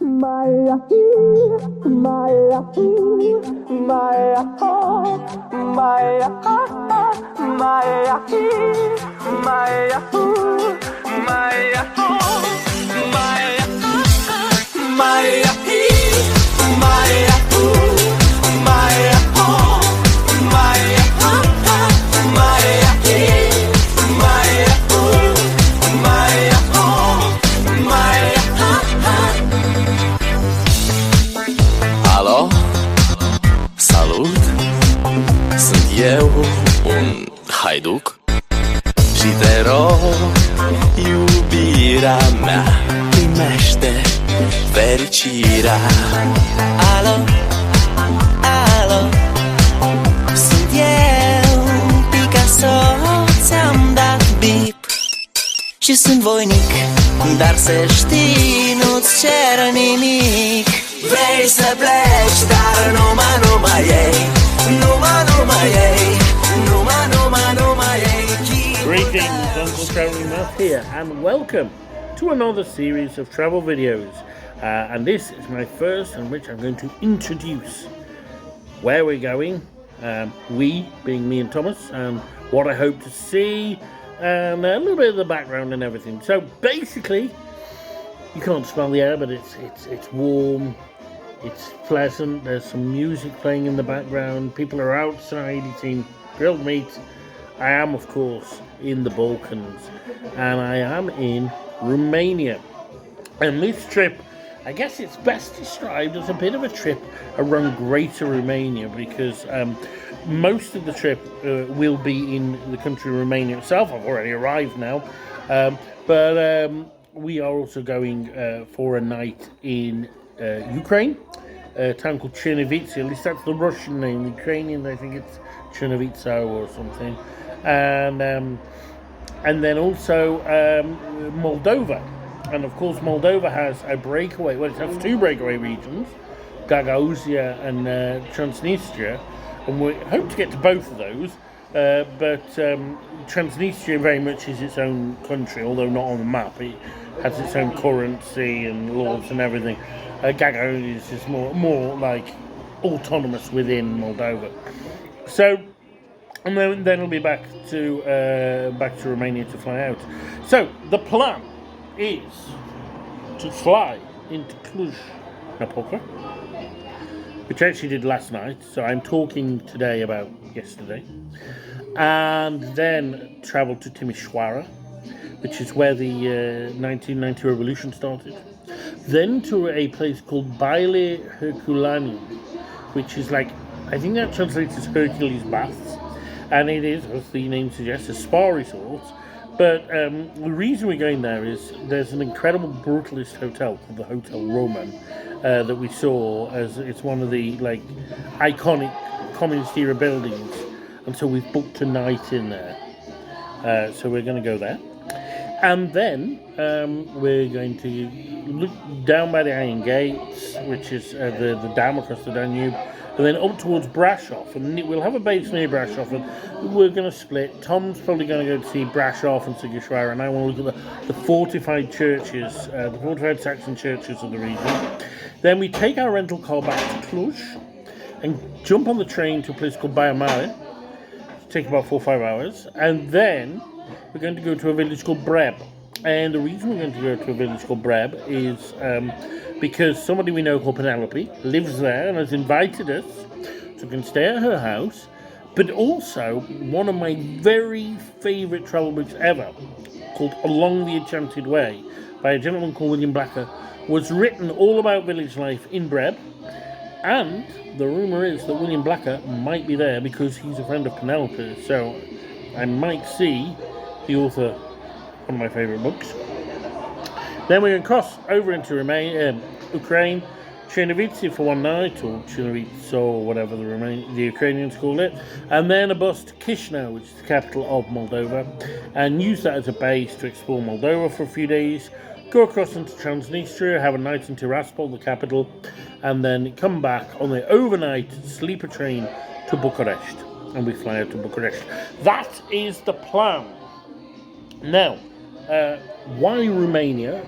Maya, Maya, Maya, Maya, Maya, Maya, Maya, Alo? Salut! Sunt eu, un haiduc și te rog, iubirea mea, primește fericirea. Alo? Alo? Sunt eu, Picasso, ți-am dat bip și sunt voinic, dar să știi, nu-ți cer nimic. Vrei să pleci, dar numai ei, numai ei, numai ei. Greetings, Uncle Travelling Matt here, and welcome to another series of travel videos. And this is my first, in which I'm going to introduce where we're going, we being me and Thomas, and what I hope to see, and a little bit of the background and everything. So basically, you can't smell the air, but it's warm. It's pleasant. There's some music playing in the background. People are outside eating grilled meat. I am, of course, in the Balkans, and I am in Romania. And this trip, I guess it's best described as a bit of a trip around Greater Romania, because most of the trip will be in the country Romania itself. I've already arrived now, but we are also going for a night in Ukraine, a town called Chernovitsa. At least that's the Russian name. The Ukrainian, I think it's Chernovitsa or something. And then also Moldova. And of course Moldova has a breakaway, well, it has two breakaway regions, Gagauzia and Transnistria, and we hope to get to both of those. But Transnistria very much is its own country, although not on the map. It has its own currency and laws and everything. Gagauzia is just more like autonomous within Moldova. So, and then it'll be back to Romania to fly out. So the plan is to fly into Cluj Napoca, which I actually did last night. So I'm talking today about yesterday, and then travel to Timișoara, which is where the 1990 revolution started. Then to a place called Baile Herculani, which is like, I think that translates as Hercules Baths, and it is, as the name suggests, a spa resort. But the reason we're going there is there's an incredible brutalist hotel called the Hotel Roman that we saw, as it's one of the like iconic communist era buildings, and so we've booked a night in there. So we're going to go there. And then we're going to look down by the Iron Gates, which is the dam across the Danube, and then up towards Brasov. And we'll have a base near Brasov, and we're going to split. Tom's probably going to go to see Brasov and Sighișoara, and I want to look at the fortified churches, the fortified Saxon churches of the region. Then we take our rental car back to Cluj and jump on the train to a place called Baia Mare. It'll take about 4 or 5 hours, and then we're going to go to a village called Breb. And the reason we're going to go to a village called Breb is because somebody we know called Penelope lives there and has invited us, so we can stay at her house. But also, one of my very favourite travel books ever, called Along the Enchanted Way, by a gentleman called William Blacker, was written all about village life in Breb. And the rumour is that William Blacker might be there because he's a friend of Penelope. So I might see the author, one of my favourite books. Then we're going to cross over into Ukraine, Chernovitsa for one night, or Chernovitsa, or whatever the Ukrainians call it, and then a bus to Chisinau, which is the capital of Moldova, and use that as a base to explore Moldova for a few days, go across into Transnistria, have a night in Tiraspol, the capital, and then come back on the overnight sleeper train to Bucharest, and we fly out to Bucharest. That is the plan. Now, why Romania?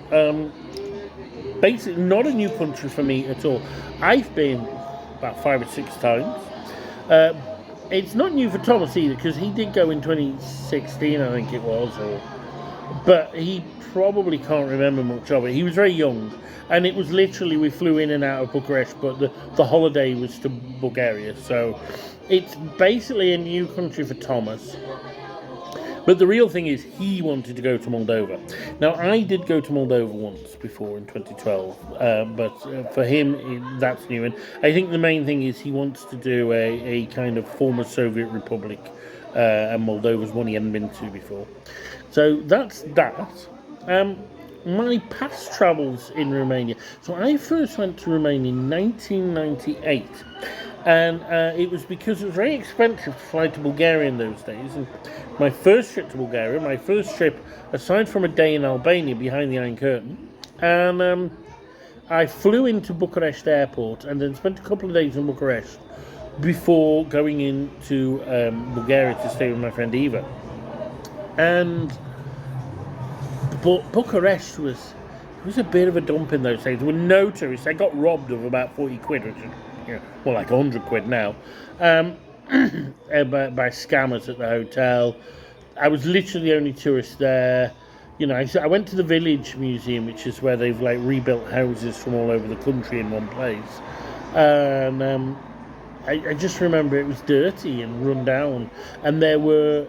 basically not a new country for me at all. I've been about 5 or 6 times. It's not new for Thomas either, because he did go in 2016, I think it was, but he probably can't remember much of it. He was very young, and it was literally, we flew in and out of Bucharest, but the holiday was to Bulgaria, so it's basically a new country for Thomas. But the real thing is, he wanted to go to Moldova. Now, I did go to Moldova once before in 2012, but for him, that's new. And I think the main thing is he wants to do a kind of former Soviet republic, and Moldova's one he hadn't been to before. So that's that. My past travels in Romania. So I first went to Romania in 1998. And it was because it was very expensive to fly to Bulgaria in those days. And my first trip to Bulgaria, my first trip, aside from a day in Albania behind the Iron Curtain, and I flew into Bucharest airport and then spent a couple of days in Bucharest before going into Bulgaria to stay with my friend Eva. And Bucharest was a bit of a dump in those days. There were no tourists. I got robbed of about 40 quid, which is more like 100 quid now, by scammers at the hotel. I was literally the only tourist there. I went to the Village Museum, which is where they've like rebuilt houses from all over the country in one place. And I just remember it was dirty and run down, and there were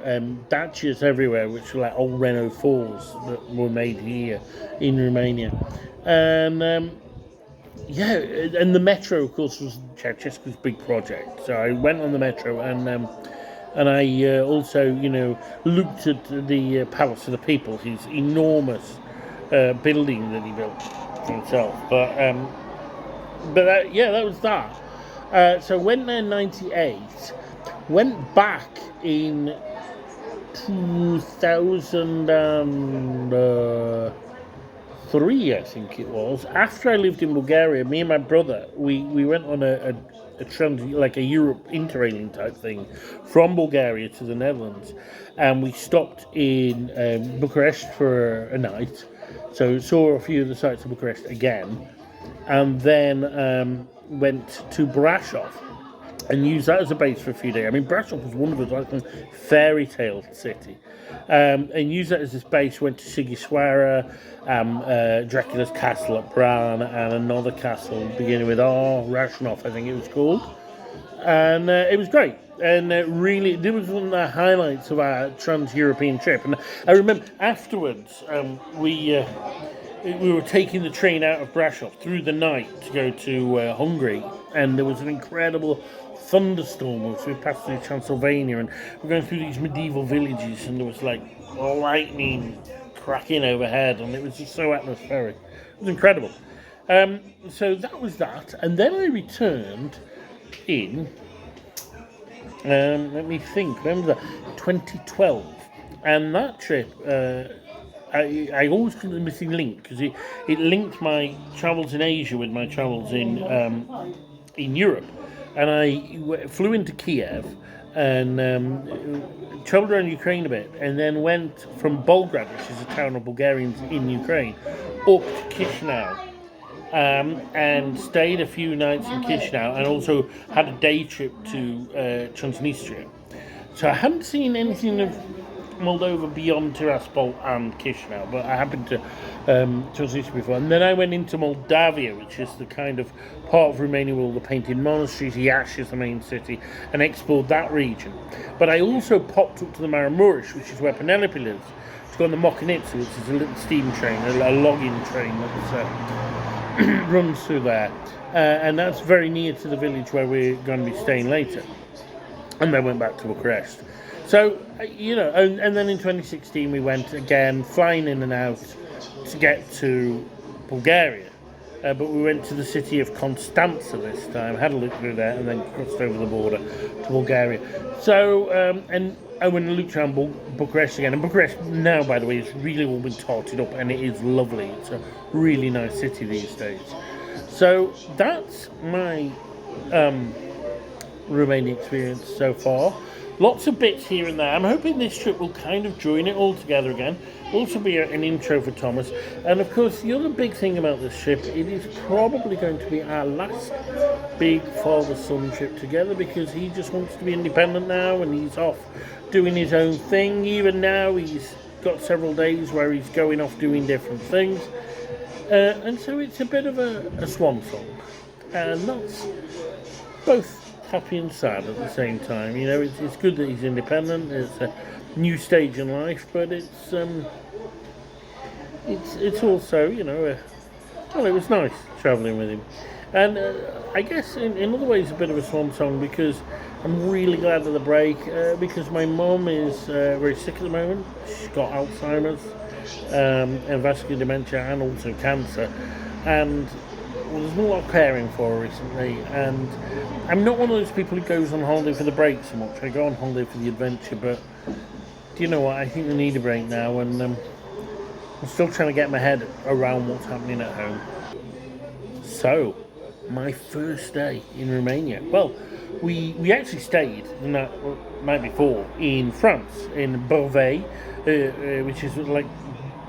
dachas everywhere, which were like old Renault 4s that were made here in Romania. And and the metro, of course, was Ceausescu's big project. So I went on the metro, and I also, looked at the Palace of the People, his enormous building that he built himself. But that was that. So went there in 98, went back in 2003, I think it was. After I lived in Bulgaria, me and my brother, we went on a Europe interrailing type thing from Bulgaria to the Netherlands, and we stopped in Bucharest for a night, so saw a few of the sites of Bucharest again, and then went to Brasov and used that as a base for a few days. I mean, Brasov was one of the fairy tale city, and used that as this base. Went to Sighiswara, Dracula's castle at Bran, and another castle beginning with R, Rashnov, I think it was called, and it was great. And really, there was one of the highlights of our trans-European trip. And I remember afterwards, we were taking the train out of Brasov through the night to go to Hungary, and there was an incredible thunderstorm as we passed through Transylvania, and we're going through these medieval villages, and there was like lightning cracking overhead, and it was just so atmospheric. It was incredible. So that was that, and then I returned in, let me think, when was that? 2012, and that trip, I always call it the missing link, because it linked my travels in Asia with my travels in Europe. And I flew into Kiev and travelled around Ukraine a bit, and then went from Belgrade, which is a town of Bulgarians in Ukraine, up to Chisinau, and stayed a few nights in Chisinau, and also had a day trip to Transnistria. So I hadn't seen anything of Moldova beyond Tiraspol and Chisinau, but I happened to Transnistria before. And then I went into Moldavia, which is the kind of part of Romania with all the painted monasteries. Iași is the main city, and explored that region. But I also popped up to the Maramureș, which is where Penelope lives, to go on the Mochenitsa, which is a little steam train, a logging train that runs through there. And that's very near to the village where we're going to be staying later. And then went back to Bucharest. So, and then in 2016 we went again, flying in and out to get to Bulgaria. But we went to the city of Constanța this time, had a look through there, and then crossed over the border to Bulgaria. So, and I went and looked around Bucharest again. And Bucharest now, by the way, is really all been tarted up, and it is lovely. It's a really nice city these days. So, that's my Romania experience so far. Lots of bits here and there. I'm hoping this trip will kind of join it all together again. also be an intro for Thomas. And of course, the other big thing about this trip, it is probably going to be our last big father-son trip together, because he just wants to be independent now and he's off doing his own thing. Even now, he's got several days where he's going off doing different things. And so it's a bit of a swan song. And that's both happy and sad at the same time. You know, it's good that he's independent. It's a new stage in life, but it's also, you know, well, it was nice travelling with him. And I guess in other ways a bit of a swan song, because I'm really glad of the break, because my mum is very sick at the moment. She's got Alzheimer's and vascular dementia and also cancer, and there's been a lot of caring for her recently, and I'm not one of those people who goes on holiday for the break so much. I go on holiday for the adventure, but do you know what? I think I need a break now, and I'm still trying to get my head around what's happening at home. So, my first day in Romania. Well, we actually stayed the night before in France, in Beauvais, which is like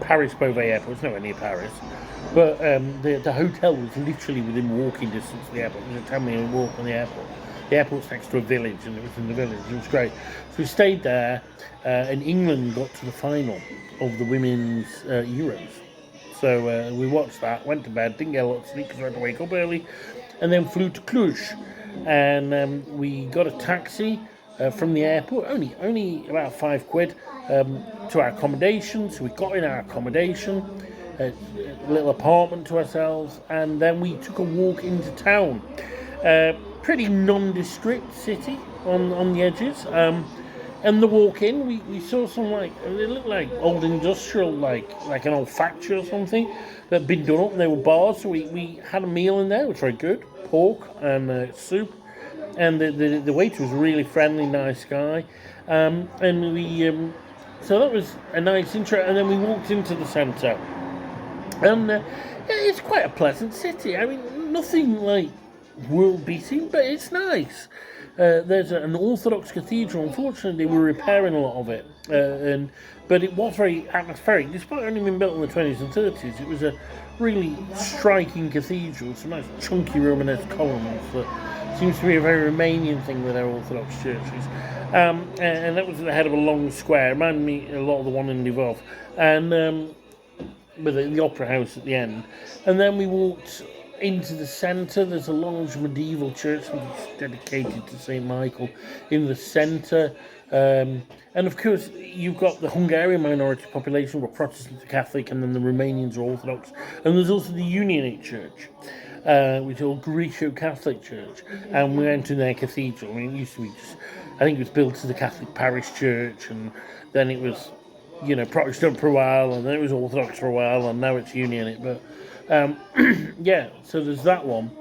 Paris-Beauvais Airport. It's nowhere near Paris. But the hotel was literally within walking distance of the airport. It was a 10-minute walk from the airport. The airport's next to a village, and it was in the village. It was great. So we stayed there, and England got to the final of the women's Euros. So we watched that, went to bed, didn't get a lot of sleep because we had to wake up early, and then flew to Cluj. And we got a taxi from the airport, only about £5, to our accommodation. So we got in our accommodation, a little apartment to ourselves, and then we took a walk into town. Pretty nondescript city on the edges. And the walk in, we saw some, like, it looked like old industrial, like an old factory or something that had been done up, and there were bars. So we had a meal in there, which was very good, pork and soup. And the waiter was a really friendly, nice guy. And we so that was a nice intro. And then we walked into the centre. And it's quite a pleasant city. I mean, nothing like world-beating, but it's nice. There's an Orthodox cathedral. Unfortunately, they were repairing a lot of it, but it was very atmospheric. Despite only being built in the 20s and 30s, it was a really striking cathedral. Some nice chunky Romanesque columns that seems to be a very Romanian thing with our Orthodox churches. And that was at the head of a long square. It reminded me a lot of the one in Lvov. And with the opera house at the end. And then we walked into the centre. There's a large medieval church which is dedicated to St. Michael in the centre. And of course, you've got the Hungarian minority population, where Protestants are Catholic, and then the Romanians are Orthodox. And there's also the Unionate Church, which is a Greco-Catholic church. And we went to their cathedral. I mean, it used to be I think it was built as the Catholic parish church, and then it was, you know, Protestant for a while, and then it was Orthodox for a while, and now it's Unionate. But yeah, so there's that one.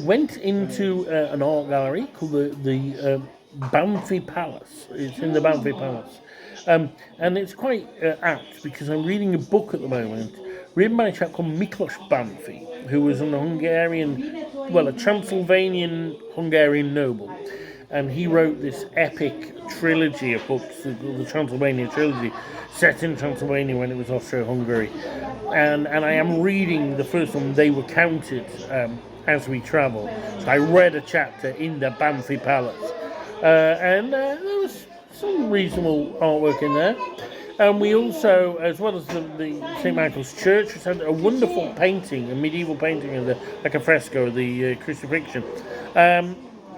Went into an art gallery called the Banfi Palace. It's in the Banfi Palace. And it's quite apt, because I'm reading a book at the moment written by a chap called Miklos Banfi, who was a Transylvanian Hungarian noble. And he wrote this epic trilogy of books, the Transylvania trilogy, set in Transylvania when it was Austro-Hungary. And I am reading the first one, They Were Counted, as we travel. So I read a chapter in the Banfi Palace. And there was some reasonable artwork in there. And we also, as well as the St. Michael's Church, which had a wonderful painting, a medieval painting of like a fresco of the crucifixion.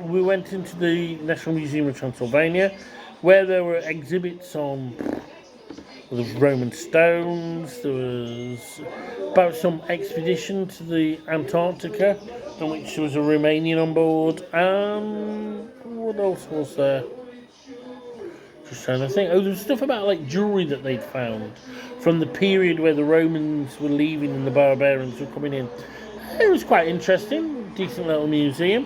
We went into the National Museum of Transylvania, where there were exhibits on the Roman stones. There was about some expedition to the Antarctica, in which there was a Romanian on board. What else was there? Just trying to think. Oh, there was stuff about like jewellery that they'd found from the period where the Romans were leaving and the barbarians were coming in. It was quite interesting, decent little museum.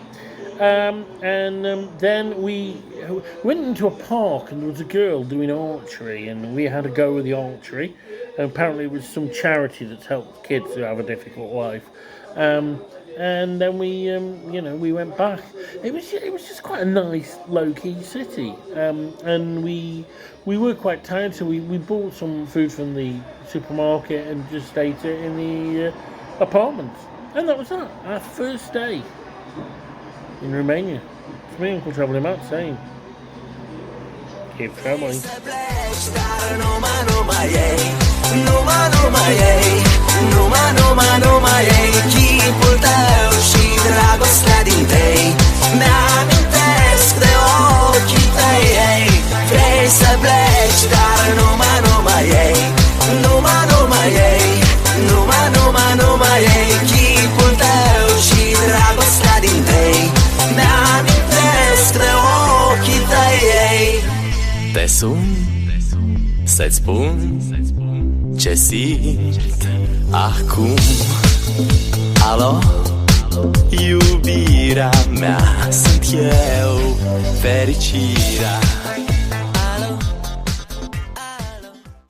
Then we went into a park, and there was a girl doing archery, and we had a go with the archery. And apparently it was some charity that's helped kids who have a difficult life. and then we went back. It was just quite a nice, low-key city, and we were quite tired, so we bought some food from the supermarket and just ate it in the apartment. And that was that. Our first day in Romania. It's me, Uncle Travelling Matt, saying, keep traveling. Nu mai ei chipul tău și dragostea din tei. Mi-amintesc de ochii tăi, ei. Vrei să pleci, dar nu mai ei. Nu mai ei. Nu mai ei chipul tău și dragostea din tei. Mi-amintesc de ochii tăi, ei. Te sun, să-ți spun ce simt acum. Alo, iubirea mea, sunt eu, fericirea.